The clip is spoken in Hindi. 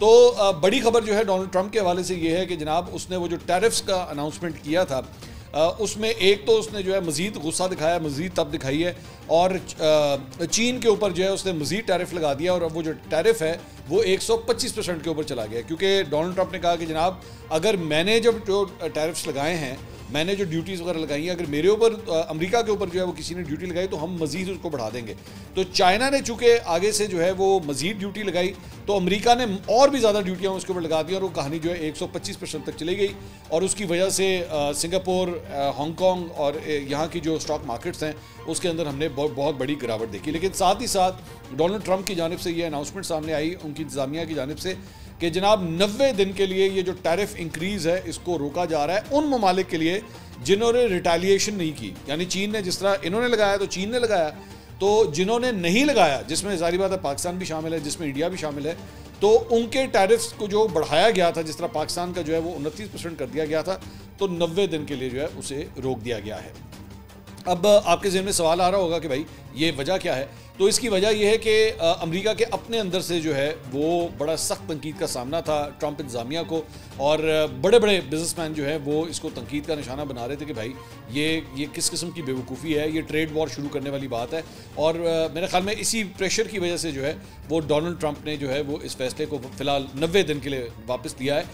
तो बड़ी खबर जो है डोनाल्ड ट्रंप के हवाले से ये है कि जनाब उसने वो जो टैरिफ्स का अनाउंसमेंट किया था उसमें एक तो उसने जो है मज़ीद गुस्सा दिखाया, मज़ीद तब दिखाई है, और चीन के ऊपर जो है उसने मज़ीद टैरिफ लगा दिया, और अब वो जो टैरिफ है वो 125% के ऊपर चला गया। क्योंकि डोनाल्ड ट्रंप ने कहा कि जनाब अगर मैंने जब जो टैरिफ्स लगाए हैं, मैंने जो ड्यूटीज़ वगैरह लगाई हैं, अगर मेरे ऊपर अमेरिका के ऊपर जो है वो किसी ने ड्यूटी लगाई तो हम मज़ीद उसको बढ़ा देंगे। तो चाइना ने चूँकि आगे से जो है वो मज़ीद ड्यूटी लगाई तो अमेरिका ने और भी ज़्यादा ड्यूटियाँ उसके ऊपर लगा दी, और वो कहानी जो है 125% तक चली गई, और उसकी वजह से सिंगापुर, हांगकॉन्ग और यहाँ की जो स्टॉक मार्केट्स हैं उसके अंदर हमने बहुत बड़ी गिरावट देखी। लेकिन साथ ही साथ डोनाल्ड ट्रंप की जानिब से ये अनाउंसमेंट सामने आई उनकी इंतज़ामिया की जानिब से कि जनाब 90 दिन के लिए ये जो टैरिफ इंक्रीज़ है इसको रोका जा रहा है उन ममालिक के लिए जिन्होंने रिटेलिएशन नहीं की। यानी चीन ने जिस तरह इन्होंने लगाया तो चीन ने लगाया, तो जिन्होंने नहीं लगाया, जिसमें जाहिर बात है पाकिस्तान भी शामिल है, जिसमें इंडिया भी शामिल है, तो उनके टैरिफ्स को जो बढ़ाया गया था, जिस तरह पाकिस्तान का जो है वो 29% कर दिया गया था, तो 90 दिन के लिए जो है उसे रोक दिया गया है। अब आपके ज़हन में सवाल आ रहा होगा कि भाई ये वजह क्या है। तो इसकी वजह यह है कि अमेरिका के अपने अंदर से जो है वो बड़ा सख्त तनकीद का सामना था ट्रंप इंतज़ामिया को, और बड़े बड़े बिजनेसमैन जो है वो इसको तनकीद का निशाना बना रहे थे कि भाई ये किस किस्म की बेवकूफ़ी है, ये ट्रेड वॉर शुरू करने वाली बात है। और मेरे ख्याल में इसी प्रेशर की वजह से जो है वो डोनाल्ड ट्रंप ने जो है वो इस फैसले को फ़िलहाल 90 दिन के लिए वापस लिया है।